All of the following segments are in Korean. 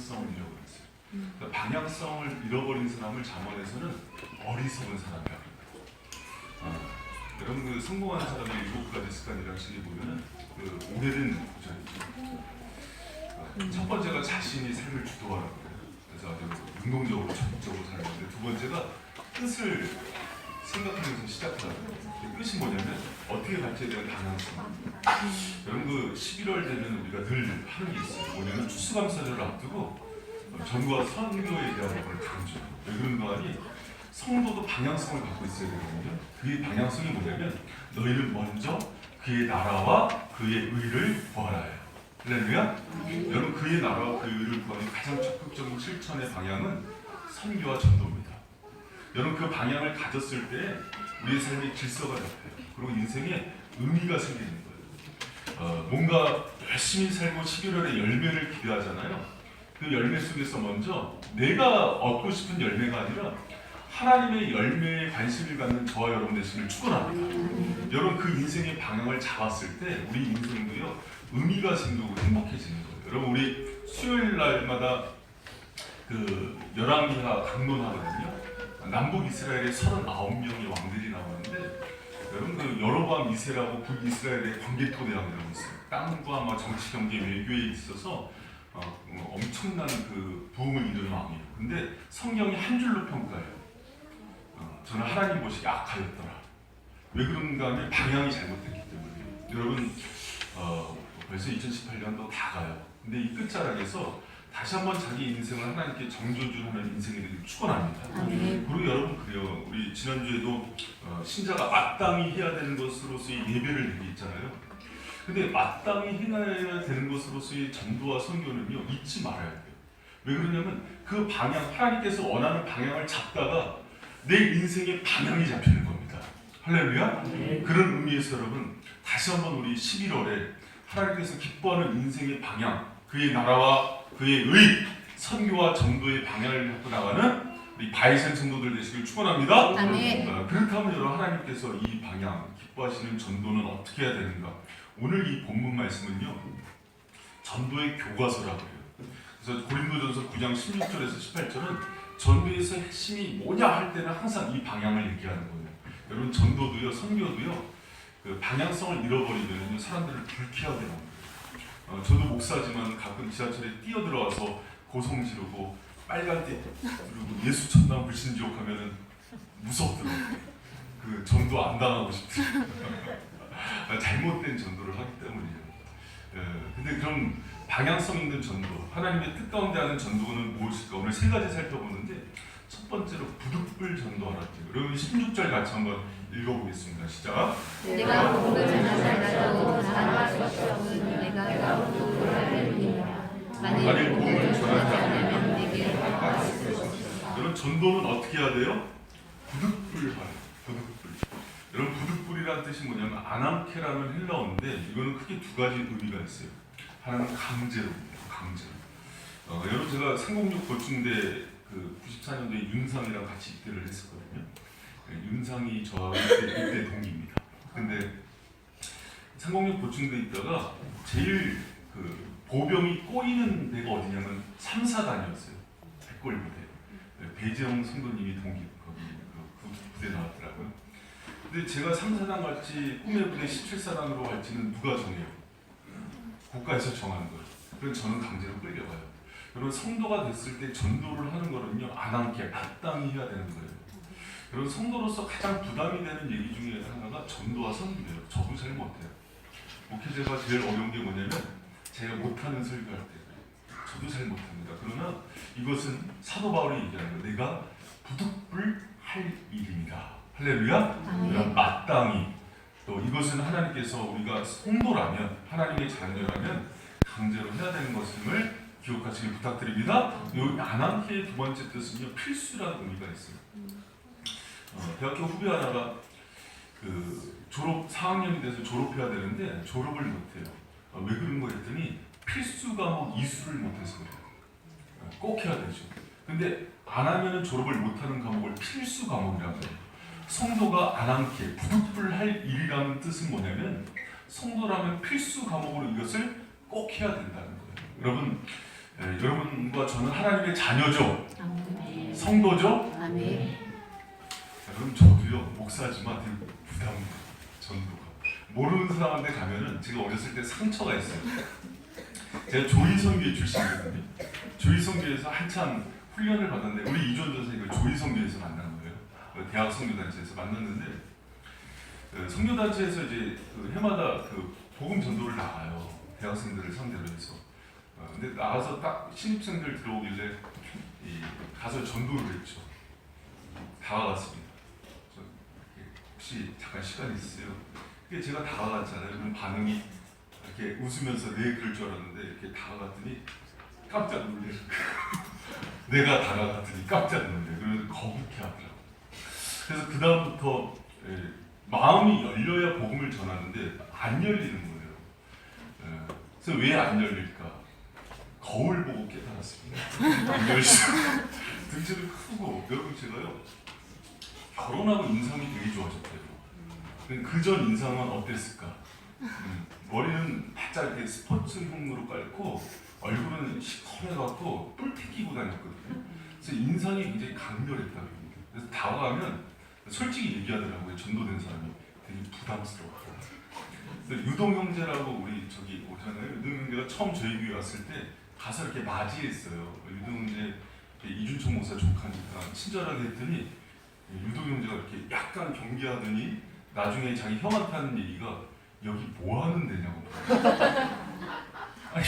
방향성을 잃어버렸어요. 그러니까 방향성을 잃어버린 사람을 잠언에서는 어리석은 사람이라고 합니다. 여러분 그 성공하는 사람의 7가지 습관이라는 책에 보면은 그 오래된 구절이죠. 첫 번째가 자신이 삶을 주도하라고 해요. 그래서 아주 능동적으로 적극적으로 살는데, 두 번째가 뜻을 생각하면서 시작하라고. 뜻이 뭐냐면 어떻게 갈지에 대한 방향성. 여러분 그 11월 되면 우리가 늘 하는 게 있어요. 뭐냐면 추수감사절을 앞두고 전과 선교에 대한 걸 강조해요. 왜 그런가 하니 성도도 방향성을 갖고 있어야 되거든요. 그의 방향성이 뭐냐면 너희는 먼저 그의 나라와 그의 의를 구하라예요. 할렐루야? 여러분 그의 나라와 그의 의를 구하는 가장 적극적인 실천의 방향은 선교와 전도입니다. 여러분 그 방향을 가졌을 때 우리의 삶의 질서가 잡혀요. 그리고 인생에 의미가 생기는 거예요. 뭔가 열심히 살고 11월에 열매를 기대하잖아요. 그 열매 속에서 먼저 내가 얻고 싶은 열매가 아니라 하나님의 열매에 관심을 갖는 저와 여러분 되시길 축원합니다. 여러분 그 인생의 방향을 잡았을 때 우리 인생도요 의미가 생기고 행복해지는 거예요. 여러분 우리 수요일 날마다 그 열왕기하 강론하거든요. 남북 이스라엘에 39명의 왕들이 나오는데, 여러분 그 여로보암 2세라고 북이스라엘의 관계토대왕이라고 있어요. 땅과 정치, 경제, 외교에 있어서 엄청난 그 부흥을 이루는 왕이에요. 근데 성경이 한 줄로 평가해요. 저는 하나님 보시기에 악하였더라. 왜 그런가 하면 방향이 잘못됐기 때문에. 여러분 벌써 2018년도 다 가요. 근데 이 끝자락에서 다시 한번 자기 인생을 하나님께 정조준하는 인생이 되길 축원합니다. 그리고 여러분 그래요. 우리 지난주에도 신자가 마땅히 해야 되는 것으로서의 예배를 드리잖아요. 근데 마땅히 해야 되는 것으로서의 전도와 선교는요 잊지 말아야 돼요. 왜 그러냐면 그 방향, 하나님께서 원하는 방향을 잡다가 내 인생의 방향이 잡히는 겁니다. 할렐루야? 그런 의미에서 여러분 다시 한번 우리 11월에 하나님께서 기뻐하는 인생의 방향, 그의 나라와 그의 의, 선교와 전도의 방향을 갖고 나가는 우리 바이센 성도들 되시길 축원합니다. 그렇다면 여러분 하나님께서 이 방향, 기뻐하시는 전도는 어떻게 해야 되는가? 오늘 이 본문 말씀은요 전도의 교과서라고 해요. 그래서 고린도전서 9장 16절에서 18절은 전도에서 핵심이 뭐냐 할 때는 항상 이 방향을 얘기하는 거예요. 여러분 전도도요, 선교도요, 그 방향성을 잃어버리면 사람들을 불쾌하게 합니다. 저도 목사지만 가끔 지하철에 뛰어들어와서 고성 지르고 빨간띠 그리고 예수 천당 불신지옥 하면은 무섭더라고요. 그 전도 안 당하고 싶더라고요. 잘못된 전도를 하기 때문이에요. 근데 그럼 방향성 있는 전도, 하나님의 뜻 가운데 하는 전도는 무엇일까? 오늘 세 가지 살펴보는데, 첫 번째로 부득불 전도하라. 여러분 16절 같이 한번 읽어보겠습니다. 시작. 내가 복음을 전하더라도 사랑할 것이 없으니 내가 복음을 알리리라. 만일 복음을 전하지 않으면 내게 화가 있으리라. 여러분 전도는 어떻게 해야 돼요? 부득불하라. 부득불. 여러분 부득불이라는 뜻이 뭐냐면 아남케라는 헬라어인데, 이거는 크게 두 가지 의미가 있어요. 하나는 강제로입니다. 강제로. 여러분 제가 상공육 보충대 그 94년도에 윤상이랑 같이 입대를 했었거든요. 윤상이 저하고 입대 동기입니다. 근데 상공육 보충대 있다가 제일 그 보병이 꼬이는 데가 어디냐면 3, 4단이었어요. 백골 부대. 배재영 선도님이 동기 거기 그 부대 나왔더라고요. 근데 제가 3, 4단 갈지 꿈의 부대 17사단으로 갈지는 누가 정해요? 국가에서 정하는 거예요. 그래서 저는 강제로 끌려가요. 여러분 성도가 됐을 때 전도를 하는 거는요 아남케, 마땅히 해야 되는 거예요. 여러분 성도로서 가장 부담이 되는 얘기 중에 하나가 전도와 선교예요. 저도 잘 못해요. 목회자가 제일 어려운 게 뭐냐면 제가 못하는 설교할 때 저도 잘 못합니다. 그러나 이것은 사도 바울이 얘기하는 거예요. 내가 부득불할 일입니다. 할렐루야. 마땅히. 또 이것은 하나님께서 우리가 성도라면, 하나님의 자녀라면 강제로 해야 되는 것임을 기억하시길 부탁드립니다. 이 아남케의 두 번째 뜻은요 필수라는 의미가 있어요. 대학교 후배 하나가 그 졸업 4학년이 돼서 졸업해야 되는데 졸업을 못해요. 왜 그런 거 했더니 필수 과목 이수를 못해서 그래요. 꼭 해야 되죠. 근데 안 하면은 졸업을 못하는 과목을 필수 과목이라고 해요. 성도가 아남케, 부득불할 일이라는 뜻은 뭐냐면 성도라면 필수 과목으로 이것을 꼭 해야 된다는 거예요. 여러분 여러분과 저는 하나님의 자녀죠. 아멘. 성도죠. 아멘. 그럼 저도요 목사지만 되게 부담돼요. 전도가 모르는 사람한테 가면은 제가 어렸을 때 상처가 있어요. 제가 조이성교회 출신이거든요. 조이성교회에서 한참 훈련을 받았는데 우리 이존 전생을 조이성교회에서 만난 거예요. 대학 선교단체에서 만났는데 선교단체에서 이제 해마다 복음 전도를 나가요. 대학생들을 상대로 해서. 근데 나가서 딱 신입생들 들어오길래 가서 전도를 했죠. 다가갔습니다. 혹시 잠깐 시간 있으세요? 그게 제가 다가갔잖아요. 그럼 반응이 이렇게 웃으면서 네 그럴 줄 알았는데 이렇게 다가갔더니 깜짝 놀래요. 내가 다가갔더니 깜짝 놀래요. 그래서 거북해 하더라고요. 그래서 그 다음부터 마음이 열려야 복음을 전하는데 안 열리는 거예요. 그래서 왜 안 열릴까? 거울 보고 깨달았습니다. 안 열리죠. 등치도 크고 여러분 제가요 결혼하고 인상이 되게 좋아졌대요. 그전 인상은 어땠을까? 머리는 바짝 이렇게 스포츠형으로 깔고 얼굴은 시커매갖고 뿔테 끼고 다녔거든요. 그래서 인상이 굉장히 강렬했다고 합니다. 그래서 다가가면 솔직히 얘기하더라고요. 전도된 사람이 되게 부담스러웠고. 유동 형제라고 우리 저기 오잖아요. 유동 형제가 처음 저희 교회 왔을 때 가서 이렇게 맞이했어요. 유동 형제 이준총 목사 조카니까 친절하게 했더니 유동 형제가 이렇게 약간 경계하더니 나중에 자기 형한테 하는 얘기가 여기 뭐 하는 데냐고. 아니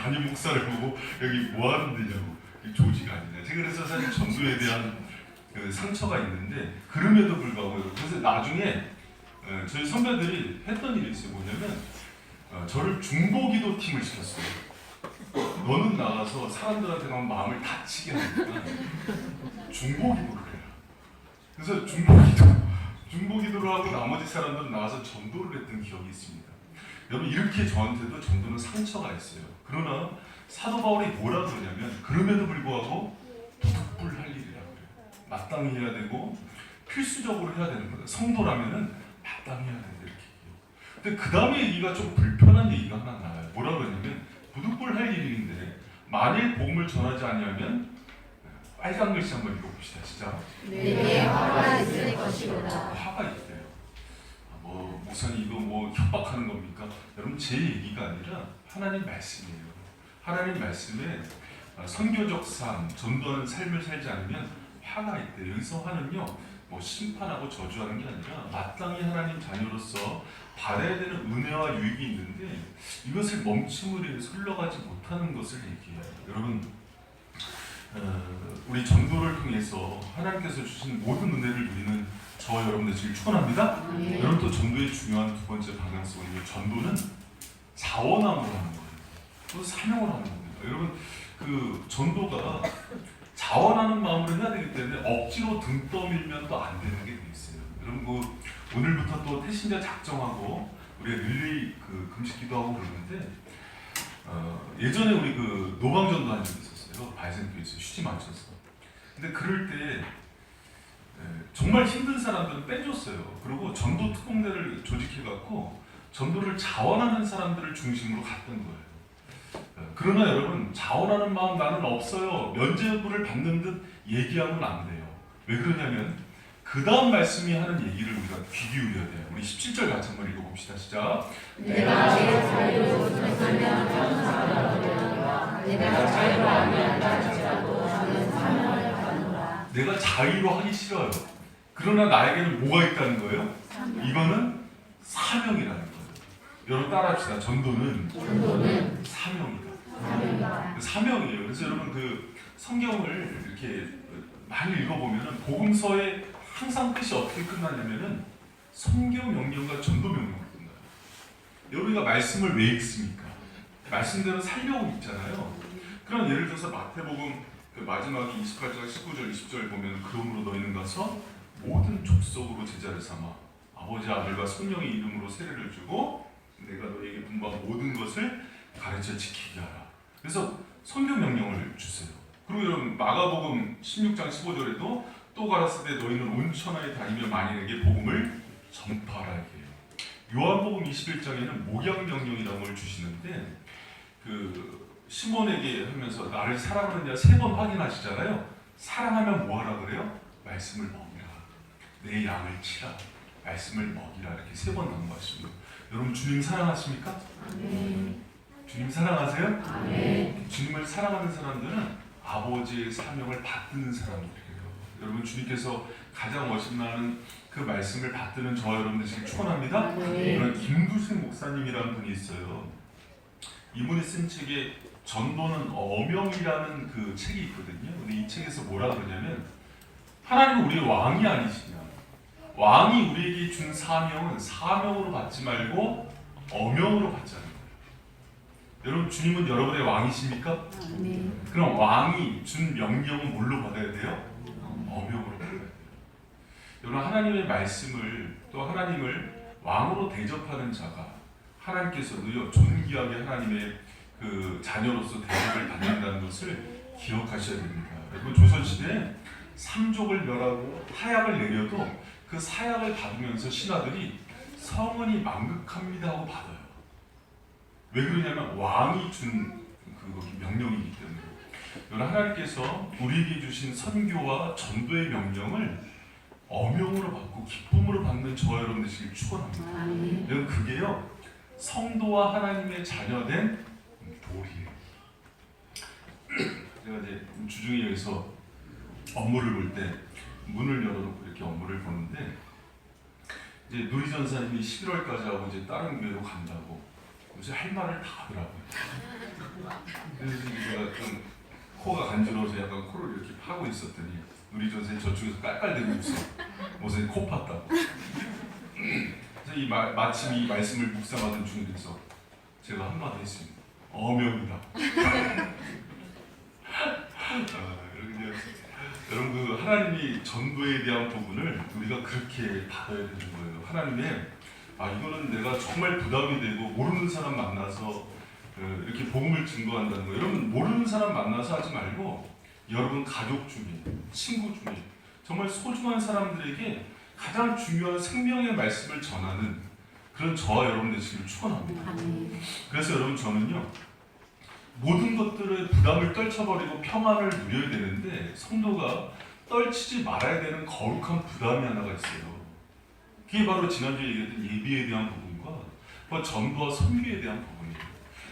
담임 목사를 보고 여기 뭐 하는 데냐고. 조지가 아니냐. 제가 그래서 사실 전도에 대한 상처가 있는데 그럼에도 불구하고 그래서 나중에 저희 선배들이 했던 일이 있어요. 뭐냐면 저를 중보기도 팀을 시켰어요. 너는 나가서 사람들한테 막 마음을 다치게 하니까 중보기도를 해라. 그래서 중보기도를 하고 나머지 사람들은 나가서 전도를 했던 기억이 있습니다. 여러분 이렇게 저한테도 전도는 상처가 있어요. 그러나 사도 바울이 뭐라 그러냐면 그럼에도 불구하고 부득불할 일이라고 그래요. 마땅히 해야 되고 필수적으로 해야 되는 거예요. 성도라면은 마땅히 해야 된다 이렇게 얘기해요. 근데 그 다음에 얘기가 좀 불편한 얘기가 하나 나와요. 뭐라 그러냐면 부득불할 일인데 만일 복음을 전하지 않으면 빨간 글씨 한번 읽어봅시다. 시작. 내게 화가 있을 것이로다. 화가 있대요. 목사님 이거 뭐 협박하는 겁니까? 여러분 제 얘기가 아니라 하나님 말씀이에요. 하나님 말씀에 선교적 삶, 전도하는 삶을 살지 않으면 화가 있대요. 여기서 화는요, 뭐 심판하고 저주하는 게 아니라 마땅히 하나님 자녀로서 받아야 되는 은혜와 유익이 있는데 이것을 멈춤을 위해 흘러가지 못하는 것을 얘기해요. 여러분 우리 전도를 통해서 하나님께서 주신 모든 은혜를 누리는 저와 여러분들 지금 축원합니다. 여러분 또 전도의 중요한 두 번째 방향성은 전도는 자원함으로 하는 거예요. 또 사명을 하는 겁니다. 여러분 그 전도가 자원하는 마음으로 해야 되기 때문에 억지로 등 떠밀면 또 안 되는 게 있어요. 여러분 오늘부터 또 태신자 작정하고 우리 릴레이 금식 기도하고 그러는데 예전에 우리 노방전도 한 적이 있었어요. 발생교에서 휴지 맞춰서. 근데 그럴 때 정말 힘든 사람들은 빼줬어요. 그리고 전도 특공대를 조직해갖고 전도를 자원하는 사람들을 중심으로 갔던 거예요. 그러나 여러분 자원하는 마음 나는 없어요. 면죄부를 받는 듯 얘기하면 안 돼요. 왜 그러냐면 그 다음 말씀이 하는 얘기를 우리가 귀 기울여야 돼요. 우리 17절 같이 한번 읽어봅시다. 시작. 내가 자유로 선택하면 감사하노라. 내가 자유로 아니한다 할지라도 나는 사명을 받노라. 내가 자유로 하기 싫어요. 그러나 나에게는 뭐가 있다는 거예요? 이거는 사명이라는 거예요. 여러분 따라합시다. 전도는 사명이다. 사명이에요. 그래서 여러분 성경을 이렇게 많이 읽어보면은 복음서의 항상 끝이 어떻게 끝나냐면은 성경 명령과 전도 명령으로 끝나요. 여러분가 말씀을 왜 읽습니까? 말씀대로 살려고 읽잖아요. 그럼 예를 들어서 마태복음 마지막에 28절, 19절, 20절 보면 그러므로 너희는 가서 모든 족속으로 제자를 삼아 아버지 아들과 성령의 이름으로 세례를 주고 내가 너희에게 분부한 모든 것을 가르쳐 지키게 하라. 그래서 성경 명령을 주세요. 그리고 여러분 마가복음 16장 15절에도 또 가라사대 너희는 온 천하에 다니며 만인에게 복음을 전파하라 얘기해요. 요한복음 21장에는 목양 명령이라는 걸 주시는데 시몬에게 하면서 나를 사랑하느냐 3번 확인하시잖아요. 사랑하면 뭐 하라 그래요? 말씀을 먹이라. 내 양을 치라. 말씀을 먹이라. 이렇게 3번 남고하십니다. 여러분 주님 사랑하십니까? 아멘. 주님 사랑하세요? 아멘. 주님을 사랑하는 사람들은 아버지의 사명을 받드는 사람들이에요. 여러분 주님께서 가장 멋있나는 그 말씀을 받드는 저 여러분들을 축원합니다. 그런 김두생 목사님이라는 분이 있어요. 이분이 쓴 책에 전도는 어명이라는 그 책이 있거든요. 근데 이 책에서 뭐라 그러냐면 하나님은 우리의 왕이 아니시냐. 왕이 우리에게 준 사명은 사명으로 받지 말고 어명으로 받자는 거예요. 여러분 주님은 여러분의 왕이십니까? 네. 그럼 왕이 준 명령은 뭘로 받아야 돼요? 어명으로 받아야 돼요. 여러분 하나님의 말씀을 또 하나님을 왕으로 대접하는 자가 하나님께서도요 존귀하게 하나님의 그 자녀로서 대접을 받는다는 것을 기억하셔야 됩니다. 여러분 조선시대에 삼족을 멸하고 타약을 내려도 그 사약을 받으면서 신하들이 성은이 망극합니다 하고 받아요. 왜 그러냐면 왕이 준 그 명령이기 때문에. 여러분 하나님께서 우리에게 주신 선교와 전도의 명령을 어명으로 받고 기쁨으로 받는 저와 여러분 되시길 축원합니다. 여러분 그게요 성도와 하나님의 자녀된 도리예요. 제가 이제 주중에 여기서 업무를 볼 때 문을 열어놓고 이렇게 업무를 보는데 이제 누리 전사님이 11월까지 하고 이제 다른 교회로 간다고 요새 할 말을 다 하더라고요. 그래서 제가 좀 코가 간지러워서 약간 코를 이렇게 파고 있었더니 누리 전사님 저쪽에서 깔깔대고 웃어. 무슨 코 팠다고. 그래서 마침 이 말씀을 묵상하던 중에서 제가 한마디 했습니다. 어명이다. 여러분 그 하나님이 전도에 대한 부분을 우리가 그렇게 받아야 되는 거예요. 하나님의 이거는 내가 정말 부담이 되고 모르는 사람 만나서 이렇게 복음을 증거한다는 거예요. 여러분 모르는 사람 만나서 하지 말고 여러분 가족 중에 친구 중에 정말 소중한 사람들에게 가장 중요한 생명의 말씀을 전하는 그런 저와 여러분 되시길 축원합니다. 그래서 여러분 저는요 모든 것들의 부담을 떨쳐버리고 평안을 누려야 되는데 성도가 떨치지 말아야 되는 거룩한 부담이 하나가 있어요. 그게 바로 지난주에 얘기했던 예비에 대한 부분과 전도와 선교에 대한 부분이에요.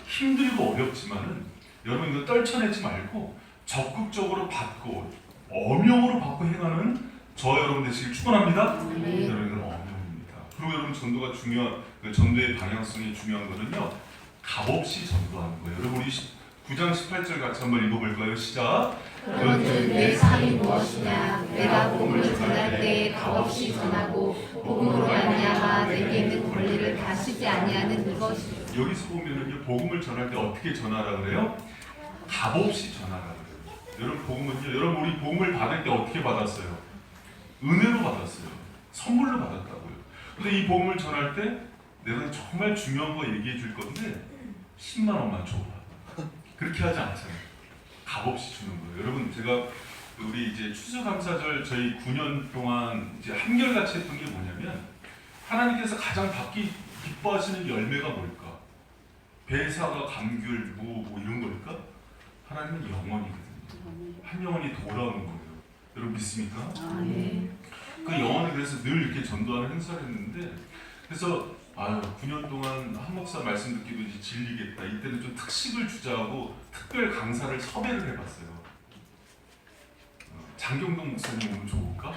힘들고 어렵지만은 여러분 이거 떨쳐내지 말고 적극적으로 받고 어명으로 받고 행하는 저와 여러분 되시길 축원합니다. 여러분 이건 어명입니다. 그리고 여러분 전도가 중요한 그 전도의 방향성이 중요한 거는요 값없이 전도하는 거예요. 여러분 우리 9장 18절 같이 한번 읽어볼까요? 시작. 그런즉 내 삶이 무엇이냐? 내가 복음을 전할 때 값없이 전하고 복음으로 말미암아 내게 있는 권리를 다시지 아니하는 이것이. 여기서 보면은요 복음을 전할 때 어떻게 전하라 그래요? 값없이 전하라 그래요. 여러분 복음은요 여러분 우리 복음을 받을 때 어떻게 받았어요? 은혜로 받았어요. 선물로 받았다고요. 근데 이 복음을 전할 때 내가 정말 중요한 거 얘기해 줄 건데 10만 원만 줘. 그렇게 하지 않잖아요. 값없이 주는 거예요. 여러분 제가 우리 이제 추수감사절 저희 9년 동안 이제 한결같이 했던 게 뭐냐면 하나님께서 가장 받기 기뻐하시는 열매가 뭘까? 배사가 감귤 뭐 이런 걸까? 하나님은 영원이거든요. 한 영혼이 돌아오는 거예요. 여러분 믿습니까? 그 영혼이 그래서 늘 이렇게 전도하는 행사를 했는데 그래서 9년 동안 한 목사 말씀 듣기도 이제 질리겠다. 이때는 좀 특식을 주자고 특별 강사를 섭외를 해봤어요. 장경동 목사님 오면 좋을까?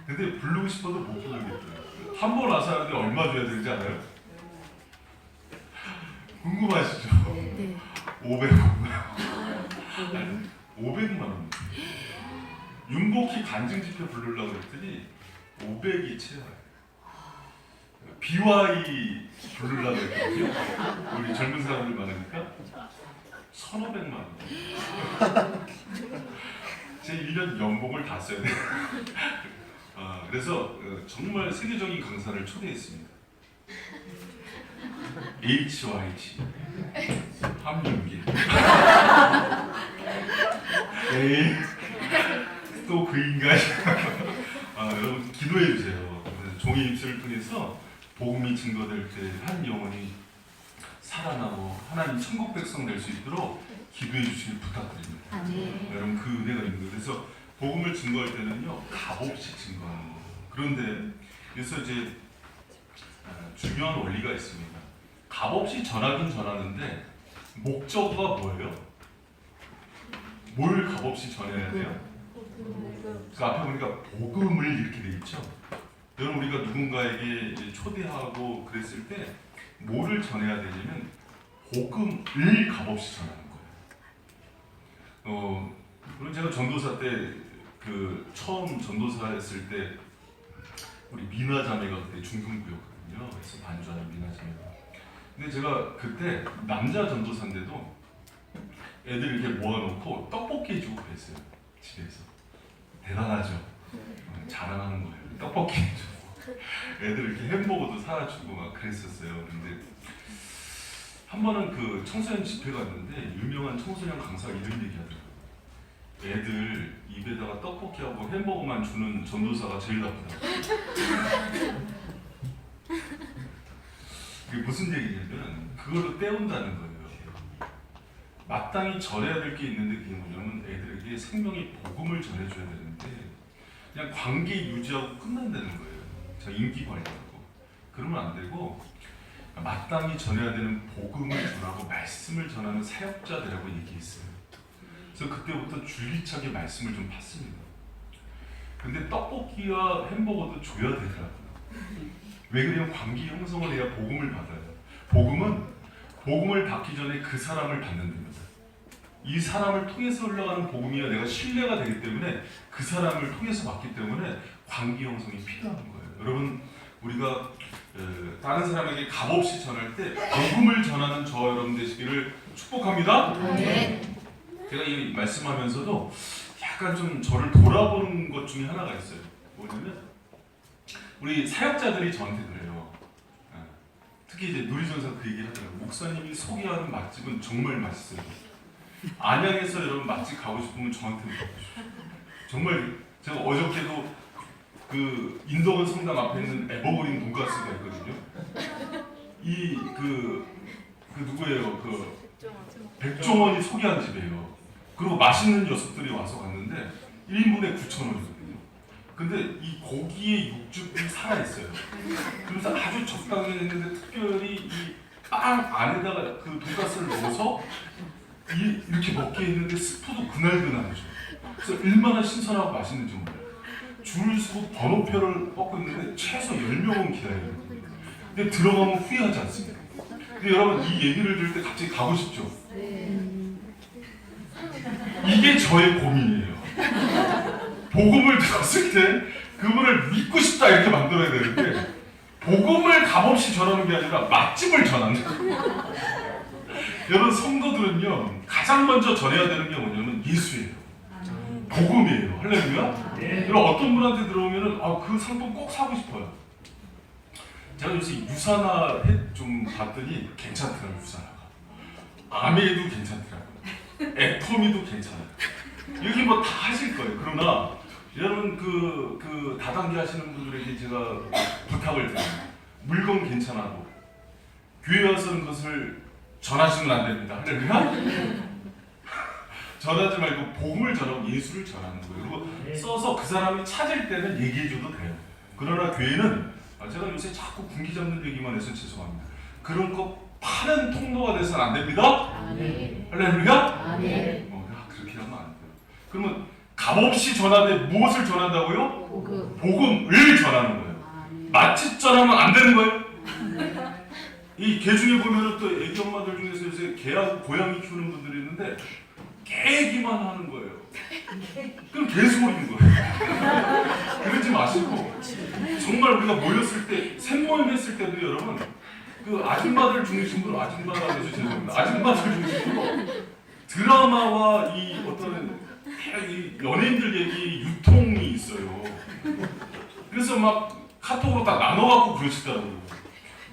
근데 부르고 싶어도 못 부르겠더라고요. 한 번 와서 하는데 얼마 줘야 되는지 알아요? 궁금하시죠? 네. 500만 원. 윤복희 간증 집회 부르려고 그랬더니 500이 채워요. BY 부르려고 했거든요. 우리 젊은 사람들 많으니까 1,500만 원. 제 1년 연봉을 다 써야 돼요. 그래서 정말 세계적인 강사를 초대했습니다. HYG 함윤기 또 그 인간. 여러분 기도해 주세요. 종의 입술을 통해서 복음이 증거될 때 한 영혼이 살아나고 하나님 천국 백성 될 수 있도록 기도해 주시길 부탁드립니다. 아멘. 여러분 그 은혜가 있는 거예요. 그래서 복음을 증거할 때는요 값없이 증거하는 거예요. 그런데 그래서 이제 중요한 원리가 있습니다. 값없이 전하긴 전하는데 목적어가 뭐예요? 뭘 값없이 전해야 돼요? 그 앞에 보니까 복음을 이렇게 돼 있죠. 여러분 우리가 누군가에게 이제 초대하고 그랬을 때 뭐를 전해야 되냐면 복음을 값없이 전하는 거예요. 그럼 제가 전도사 때 그 처음 전도사 했을 때 우리 미나 자매가 그때 중등부였거든요. 그래서 반주하는 미나 자매가. 근데 제가 그때 남자 전도사인데도 애들 이렇게 모아놓고 떡볶이 해주고 그랬어요. 집에서. 대단하죠. 자랑하는 거예요. 떡볶이 해주고 애들 이렇게 햄버거도 사주고 막 그랬었어요. 근데 한 번은 그 청소년 집회 갔는데 유명한 청소년 강사가 이런 얘기 하더라고요. 애들 입에다가 떡볶이하고 햄버거만 주는 전도사가 제일 나쁘다고. 그게 무슨 얘기냐면 그걸로 때운다는 거예요. 마땅히 전해야 될 게 있는데 그게 뭐냐면 애들에게 생명의 복음을 전해줘야 되는데 그냥 관계 유지하고 끝난다는 거예요. 자, 인기 관리하고. 그러면 안 되고 마땅히 전해야 되는 복음을 전하고 말씀을 전하는 사역자들이라고 얘기했어요. 그래서 그때부터 줄기차게 말씀을 좀 팠습니다. 근데 떡볶이와 햄버거도 줘야 되더라고요. 왜 그러냐면 관계 형성을 해야 복음을 받아요. 복음을 받기 전에 그 사람을 받는 겁니다. 이 사람을 통해서 흘러가는 복음이야 내가 신뢰가 되기 때문에 그 사람을 통해서 받기 때문에 관계 형성이 필요한 거예요. 여러분 우리가 다른 사람에게 값없이 전할 때 복음을 전하는 저 여러분 되시기를 축복합니다. 네. 제가 이 말씀하면서도 약간 좀 저를 돌아보는 것 중에 하나가 있어요. 뭐냐면 우리 사역자들이 저한테 그래요. 특히 이제 누리전사 그 얘기 하더라고요. 목사님이 소개하는 맛집은 정말 맛있어요. 안양에서 여러분 맛집 가고 싶으면 저한테 물어보십시오. 정말 제가 어저께도 그 인덕원 성당 앞에 있는 에버그린 돈가스가 있거든요. 그 누구예요? 그 백종원이 소개한 집이에요. 그리고 맛있는 녀석들이 와서 갔는데 1인분에 9,000원이거든요. 근데 이 고기의 육즙이 살아있어요. 그래서 아주 적당히 했는데 특별히 이 빵 안에다가 그 돈가스를 넣어서 이렇게 먹게 했는데 스프도 그날그날이죠. 그래서 얼마나 신선하고 맛있는지 몰라요. 줄 서고 번호표를 뻗고 있는데 최소 10명은 기다려야 되거든요. 근데 들어가면 후회하지 않습니다. 근데 여러분 이 얘기를 들을 때 갑자기 가고 싶죠? 이게 저의 고민이에요. 복음을 들었을 때 그분을 믿고 싶다 이렇게 만들어야 되는데 복음을 값없이 전하는 게 아니라 맛집을 전하는 거예요. 여러분 성도들은요 가장 먼저 전해야 되는 게 뭐냐면 예수예요. 복음이에요. 할렐루야. 여러분 어떤 분한테 들어오면은 그 상품 꼭 사고 싶어요. 제가 요새 유산화 좀 봤더니 괜찮더라고요. 유산화가 아메도 괜찮더라고요. 애터미도 괜찮아요. 여기 뭐 다 하실 거예요. 그러나 여러분 그 다단계 하시는 분들에게 제가 부탁을 드려요. 물건 괜찮아도 교회 와서는 그것을 전하시면 안 됩니다. 할렐루야. 전하지 말고 복음을 전하고 예수를 전하는 거예요. 그리고 써서 그 사람이 찾을 때는 얘기해줘도 돼요. 그러나 교회는 제가 요새 자꾸 군기 잡는 얘기만 해서 죄송합니다. 그런 거 파는 통로가 돼서는 안 됩니다. 아멘. 할렐루야. 아멘. 그렇게 하면 안 돼요. 그러면 값없이 전하되 무엇을 전한다고요? 복음을 전하는 거예요. 맛집 전하면 안 되는 거예요. 이 개 중에 보면은 또 애기 엄마들 중에서 요새 개하고 고양이 키우는 분들이 있는데 개 얘기만 하는 거예요. 그럼 개소리인 거예요. 그러지 마시고 정말 우리가 모였을 때 샘모임 했을 때도 여러분 그 아줌마들 중심으로 아줌마라고 해서 죄송합니다. 아줌마들 중심으로 드라마와 이 어떤 이 연예인들 얘기 유통이 있어요. 그래서 막 카톡으로 다 나눠갖고 그러시더라고요.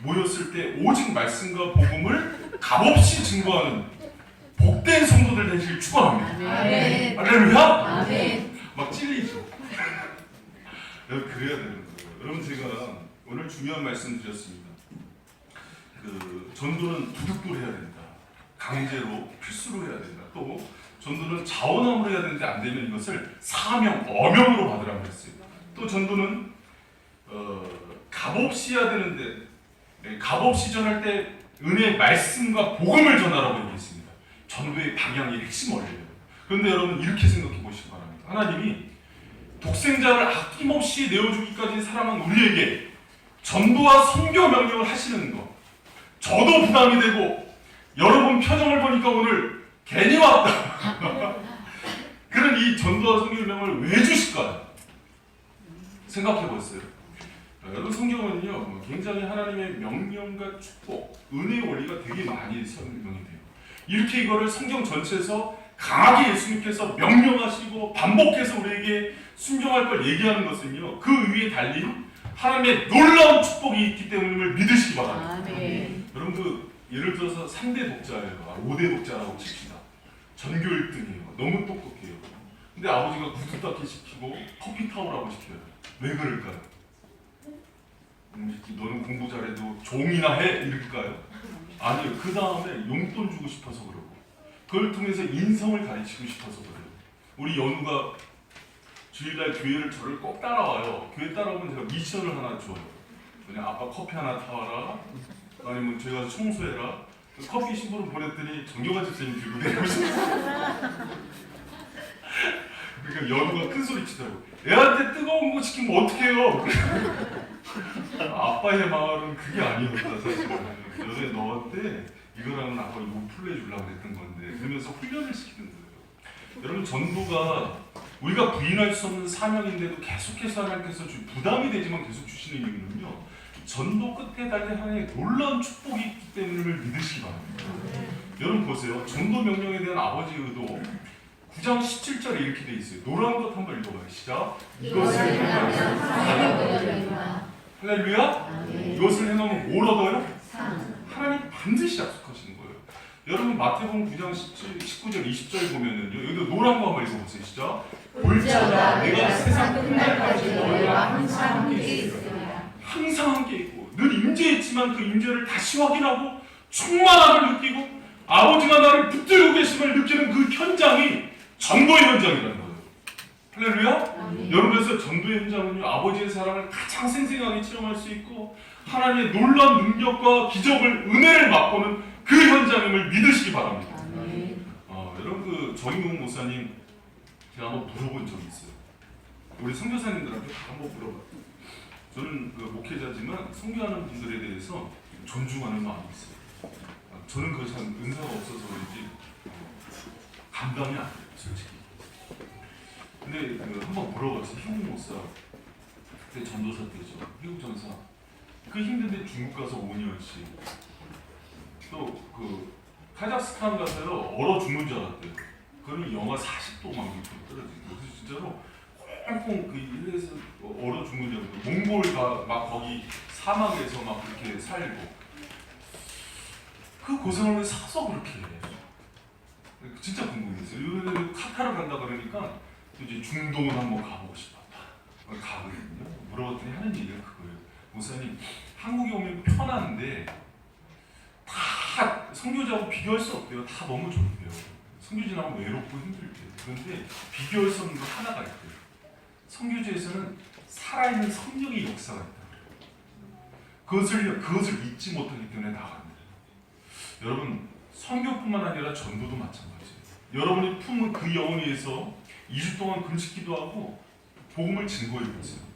모였을 때 오직 말씀과 복음을 값없이 증거하는 복된 성도들 되시길 축원합니다. 아멘. 할렐루야. 아멘. 막 찔리죠. 여러분 그래야 되는 거예요. 여러분 제가 오늘 중요한 말씀 드렸습니다. 그 전도는 두둑불 해야 된다. 강제로 필수로 해야 된다. 또 전도는 자원함으로 해야 되는데 안 되면 이것을 사명, 어명으로 받으라고 했어요. 또 전도는 값없이 해야 되는데 값없이 전할 때 은혜의 말씀과 복음을 전하라고 얘기했습니다. 전도의 방향이 핵심어예요. 그런데 여러분 이렇게 생각해 보시기 바랍니다. 하나님이 독생자를 아낌없이 내어주기까지 사랑한 우리에게 전도와 선교 명령을 하시는 것, 저도 부담이 되고 여러분 표정을 보니까 오늘 괜히 왔다 그런 이 전도와 선교 명령을 왜 주실까요? 생각해 보세요. 여러분 성경은요 굉장히 하나님의 명령과 축복, 은혜의 원리가 되게 많이 설명이 돼요. 이렇게 이거를 성경 전체에서 강하게 예수님께서 명령하시고 반복해서 우리에게 순종할 걸 얘기하는 것은요 그 위에 달린 하나님의 놀라운 축복이 있기 때문임을 믿으시기 바랍니다. 아멘. 여러분 그 예를 들어서 3대 독자예요. 5대 독자라고 칩시다. 전교 1등이에요. 너무 똑똑해요. 근데 아버지가 구두 닦기 시키고 커피 타오라고 시켜요. 왜 그럴까요? 너는 공부 잘해도 종이나 해? 이럴까요? 아니요. 그 다음에 용돈 주고 싶어서 그러고 그걸 통해서 인성을 가르치고 싶어서 그래요. 우리 연우가 주일날 교회를 저를 꼭 따라와요. 교회 따라오면 제가 미션을 하나 줘요. 그냥 아빠 커피 하나 타와라. 아니면 제가 청소해라. 커피 신부름 보냈더니 정경화 집사님 들고 내려오셨어요. 그러니까 연우가 큰 소리 치더라고. 애한테 뜨거운 거 시키면 어떡해요? 아빠의 마을은 그게 아니었다 사실은. 너네 너한테 이거랑은 아빠 이거 풀려 주려고 했던 건데 그러면서 훈련을 시키는 거예요. 여러분 전도가 우리가 부인할 수 없는 사명인데도 계속해서 하나님께서 부담이 되지만 계속 주시는 이유는요. 전도 끝에 달린 하나님의 놀라운 축복이 있기 때문을 믿으시기 바랍니다. 여러분 보세요. 전도 명령에 대한 아버지의 의도 9장 17절에 이렇게 돼 있어요. 노란 것 한번 읽어봐요. 시작. 이것을 해놓으면 할렐루야. 이것을 해놓으면 뭘 얻어요? 하나님 반드시 약속하시는 거예요. 여러분 마태복음 9장 19절 20절 보면은요. 여기도 노란 거 한번 읽어보세요. 시작. 볼지어다 내가 세상 끝날까지 너희와 항상 함께 있으리라. 항상 함께 있고 늘 임재했지만 그 임재를 다시 확인하고 충만함을 느끼고 아버지가 나를 붙들고 계심을 느끼는 그 현장이 전도의 현장이라는 거예요. 할렐루야. 여러분에서 전도의 현장은요 아버지의 사랑을 가장 생생하게 체험할 수 있고 하나님의 놀라운 능력과 기적을 은혜를 맛보는 그 현장임을 믿으시기 바랍니다. 여러분 그 정인국 목사님 제가 한번 물어본 적이 있어요. 우리 선교사님들한테 다 한번 물어봐요. 저는 그 목회자지만 선교하는 분들에 대해서 존중하는 마음이 있어요. 저는 그 참 은사가 없어서 그런지 감당이 안 돼요, 솔직히. 근데 그 한번 물어봤어요. 희국 목사 그때 전도사 때죠. 희국 전사. 그 힘든데 중국 가서 5년씩 또 그 카자흐스탄 가서요 얼어 죽는 줄 알았대요. 그러면 영하 40도 막 이렇게 떨어지고 그래서 진짜로 꽁꽁 그 일에서 얼어 죽는 줄 알았대요. 몽골 막 거기 사막에서 막 그렇게 살고 그 고생을 왜 사서 그렇게 해? 진짜 궁금했어요. 이번에 카타르 간다 그러니까 이제 중동을 한번 가보고 싶었다. 가거든요. 물어봤더니 하는 얘기가 그거예요. 목사님, 한국에 오면 편한데 다 선교지하고 비교할 수 없대요. 다 너무 좋대요. 선교지하고 외롭고 힘들대요. 그런데 비교할 수 없는 거 하나가 있대요. 선교지에서는 살아있는 성령의 역사가 있다. 그것을 잊지 못하기 때문에 나갑니다. 여러분, 선교뿐만 아니라 전도도 마찬가지예요. 여러분이 품은 그 영혼 위에서 2주 동안 금식기도 하고 복음을 증거해 보세요.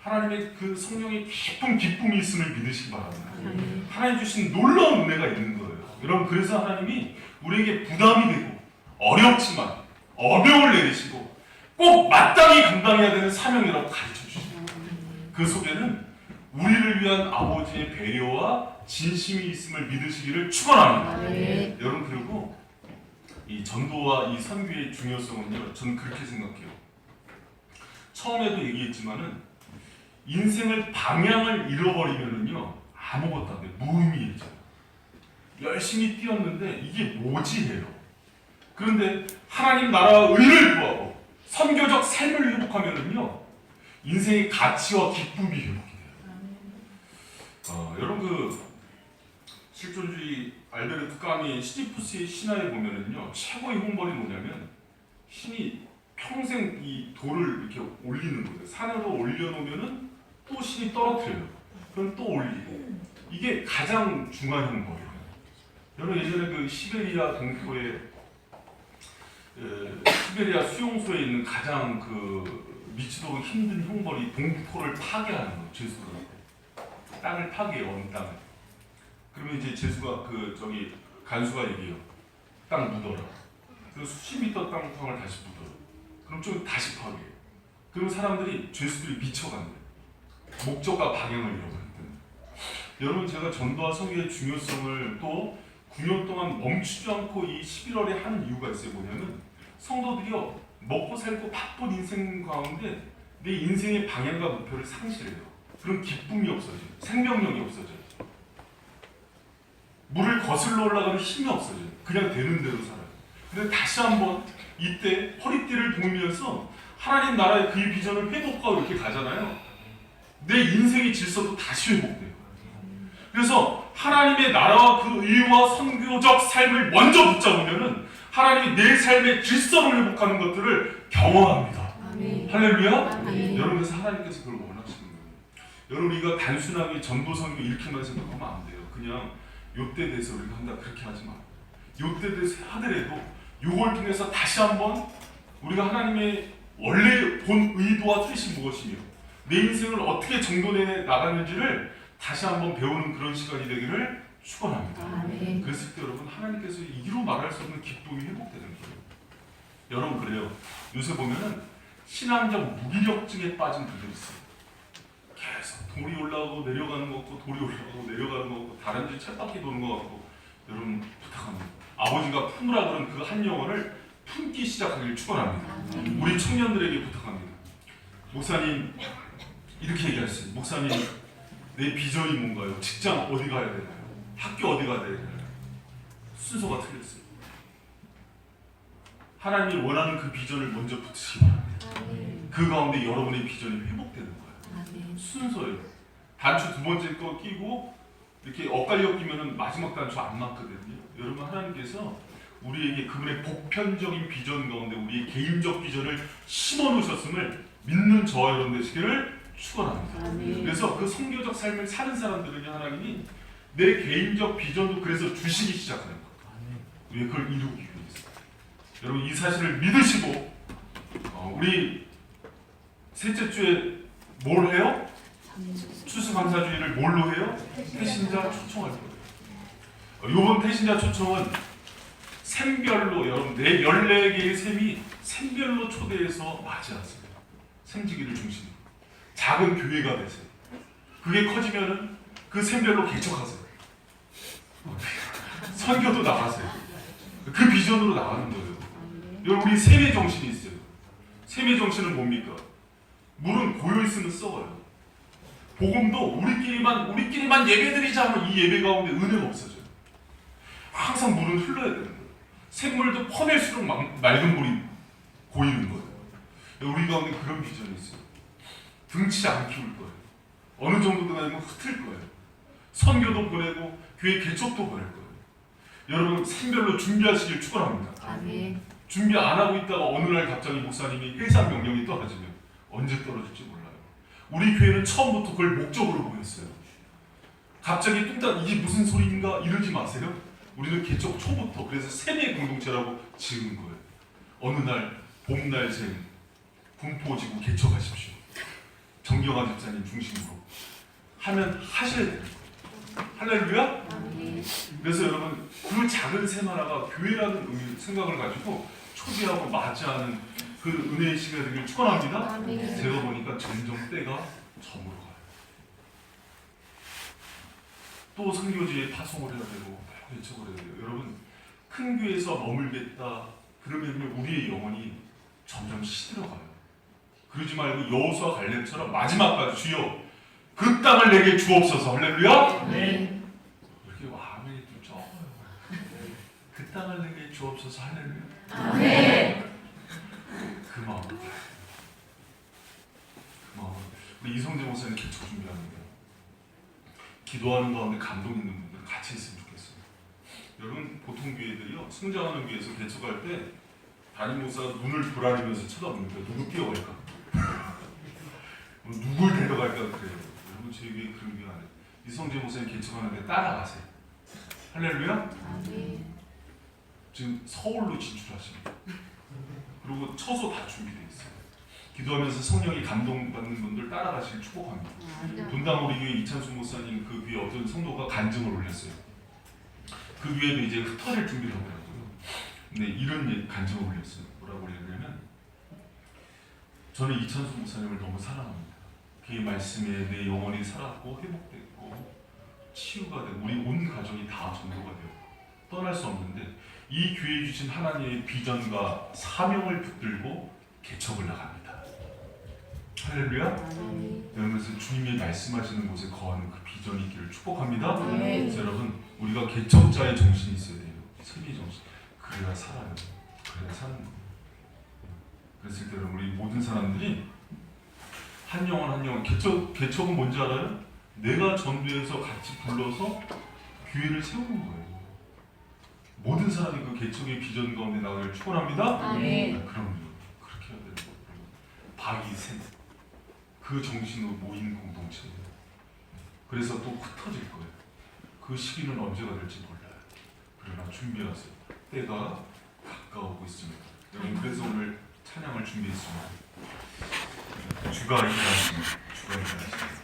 하나님의 그 성령의 깊은 기쁨이 있음을 믿으시기 바랍니다. 하나님 주신 놀라운 은혜가 있는 거예요. 여러분 그래서 하나님이 우리에게 부담이 되고 어렵지만 어명을 내리시고 꼭 마땅히 감당해야 되는 사명이라고 가르쳐 주십니다. 그 속에는 우리를 위한 아버지의 배려와 진심이 있음을 믿으시기를 축원합니다. 여러분 그리고 이 전도와 이 선교의 중요성은요, 저는 그렇게 생각해요. 처음에도 얘기했지만은 인생을 방향을 잃어버리면은요 아무것도 안 돼. 무의미해져요. 열심히 뛰었는데 이게 뭐지 해요. 그런데 하나님 나라와 의를 구하고 선교적 삶을 회복하면은요 인생의 가치와 기쁨이 회복이 돼요. 여러분 그 실존주의 알베르트 까미 시지푸스의 신화에 보면은요, 최고의 홍벌이 뭐냐면 신이 평생 이 돌을 이렇게 올리는 거예요. 산으로 올려놓으면은 또 신이 떨어뜨려요. 그럼 또 올리고. 이게 가장 중요한 형벌이에요. 여러분 예전에 그 시베리아 동포에 시베리아 수용소에 있는 가장 그 미치도록 힘든 형벌이 동포를 파괴하는 거예요. 죄수가 땅을 파괴해요. 어느 땅을. 그러면 이제 죄수가 그 저기 간수가 얘기해요. 땅 묻어라. 그 수십 미터 땅을 다시 묻어요. 그럼 좀 다시 파괴해요. 그럼 사람들이 죄수들이 미쳐간대요. 목적과 방향을 잃어버린대요. 여러분 제가 전도와 설교의 중요성을 또 9년 동안 멈추지 않고 이 11월에 하는 이유가 있어요. 뭐냐면 성도들이요 먹고 살고 바쁜 인생 가운데 내 인생의 방향과 목표를 상실해요. 그런 기쁨이 없어져요. 생명력이 없어져요. 물을 거슬러 올라가는 힘이 없어져요. 그냥 되는 대로 살아요. 근데 다시 한번 이때 허리띠를 동이면서 하나님 나라의 그 비전을 회복하고 이렇게 가잖아요. 내 인생의 질서도 다시 회복돼요. 그래서 하나님의 나라와 그 의와 선교적 삶을 먼저 붙잡으면은 하나님이 내 삶의 질서를 회복하는 것들을 경험합니다. 아멘. 할렐루야. 아멘. 여러분 그래서 하나님께서 그걸 원하시는 거예요. 여러분 우리가 단순하게 전도 선교 이렇게만 생각하면 안 돼요. 그냥 요때 돼서 우리가 한다 그렇게 하지 마. 요때 돼서 하더라도 요걸 통해서 다시 한번 우리가 하나님의 원래 본 의도와 뜻이 무엇이며 내 인생을 어떻게 정돈해 나가는지를 다시 한번 배우는 그런 시간이 되기를 축원합니다. 아멘. 그랬을 때 여러분 하나님께서 이루 말할 수 없는 기쁨이 회복되는 거예요. 여러분 그래요. 요새 보면은 신앙적 무기력증에 빠진 분들이 있어요. 계속 돌이 올라오고 내려가는 것 같고 돌이 올라오고 내려가는 것 같고 다른지 쳇바퀴 도는 것 같고 여러분 부탁합니다. 아버지가 품으라 그런 그 한 영혼을 품기 시작하기를 축원합니다. 우리 청년들에게 부탁합니다. 목사님 이렇게 얘기하셨어요. 목사님 내 비전이 뭔가요? 직장 어디 가야 되나요? 학교 어디 가야 되나요? 순서가 틀렸어요. 하나님이 원하는 그 비전을 먼저 붙이시기 바랍니다. 그 가운데 여러분의 비전이 회복되는 거예요. 순서예요. 단추 두 번째 거 끼고 이렇게 엇갈려 끼면은 마지막 단추 안 맞거든요. 여러분 하나님께서 우리에게 그분의 보편적인 비전 가운데 우리의 개인적 비전을 심어 놓으셨음을 믿는 저와 여러분 되시기를 축원합니다. 그래서 그 성교적 삶을 사는 사람들은요 하나님이 내 개인적 비전도 그래서 주시기 시작하는 거예요. 우리 그걸 이루기 위해서. 여러분 이 사실을 믿으시고 우리 셋째 주에 뭘 해요? 추수감사주의를 뭘로 해요? 태신자 초청할 거예요. 이번 태신자 초청은 샘별로 여러분 내 14개의 샘이 샘별로 초대해서 맞이하세요. 샘지기를 중심으로 작은 교회가 되세요. 그게 커지면은 그 샘별로 개척하세요. 선교도 나가세요. 그 비전으로 나가는 거예요. 여러분 우리 샘의 정신이 있어요. 샘의 정신은 뭡니까? 물은 고요 있으면 썩어요. 복음도 우리끼리만 예배드리자 하면 이 예배 가운데 은혜가 없어져요. 항상 물은 흘러야 되는 거예요. 샘물도 퍼낼수록 맑은 물이 고이는 거예요. 우리 가운데 그런 비전이 있어요. 등치지 않게 울 거예요. 어느 정도 되면 흩을 거예요. 선교도 보내고 교회 개척도 보낼 거예요. 여러분 샘별로 준비하시길 축원합니다. 아멘. 준비 안 하고 있다가 어느 날 갑자기 목사님이 해산 명령이 떨어지면 언제 떨어질지 몰라요. 우리 교회는 처음부터 그걸 목적으로 보였어요. 갑자기 뚱딱 이게 무슨 소리인가 이러지 마세요. 우리는 개척 초부터 그래서 세뇌 공동체라고 지은 거예요. 어느 날 봄날 샘 군포지구 개척하십시오. 정경화 집사님 중심으로 하면 하셔야 돼요. 할렐루야? 아멘. 그래서 여러분 그 작은 샘 하나가 교회라는 생각을 가지고 초대하고 맞이하는 그 은혜의 시간이 되길 축원합니다. 아멘. 제가 보니까 점점 때가 저물어 가요. 또 선교지에 파송을 해야 되고 개척을 해야 돼요. 여러분 큰 교회에서 머물겠다 그러면 우리의 영혼이 점점 시들어가요. 그러지 말고 여호수아 갈렙처럼 마지막까지 주여 그 땅을 내게 주옵소서. 할렐루야. 네. 이렇게 아멘이 좀 적어요. 그 땅을 내게 주옵소서. 할렐루야. 아멘. 그 마음. 그 마음. 우리 이성재 목사님 개척 준비합니다. 기도하는 가운데 감동 있는 분들 같이 있으면 좋겠어요. 성장하는 교회에서 개척할 때 담임 목사가 눈을 돌아리면서 쳐다봅니다. 누구 뛰어갈까? 누굴 데려갈까 그래요. 여러분 저희 교회 그런 교회 안 해요. 이성재 목사님 개척하는데 따라가세요. 할렐루야. 지금 서울로 진출하십니다. 그리고 처소 다 준비되어 있어요. 기도하면서 성령이 감동받는 분들 따라가시길 축복합니다. 분당 우리 교회 이찬수 목사님 그 교회 어떤 성도가 간증을 올렸어요. 그 교회도 이제 흩어질 준비를 하더라고요. 근데 이런 간증을 올렸어요. 뭐라고 올렸냐면 저는 이찬수 목사님을 너무 사랑합니다. 그의 말씀에 내 영혼이 살았고 회복됐고 치유가 되고 우리 온 가정이 다 전도가 되었고 떠날 수 없는데 이 교회에 주신 하나님의 비전과 사명을 붙들고 개척을 나갑니다. 할렐루야. 그러면서 주님이 말씀하시는 곳에 거하는 그 비전이 있기를 축복합니다. 그래서 여러분 우리가 개척자의 정신이 있어야 돼요. 세계 정신. 그래야 살아요. 그래야 사는 거예요. 그랬을 때 여러분 우리 모든 사람들이 한 영혼 개척은 뭔지 알아요? 내가 전도해서 같이 불러서 교회를 세우는 거예요. 모든 사람이 그 개척의 비전 가운데 나가기를 축원합니다. 그럼요. 그렇게 해야 되는 거예요. 박이센 그 정신으로 모인 공동체예요. 그래서 또 흩어질 거예요. 그 시기는 언제가 될지 몰라요. 그러나 준비하세요. 때가 가까우고 있습니다. 여러분 그래서 오늘 찬양을 준비했습니다. 주가 일하십니다. 주가 일하십니다.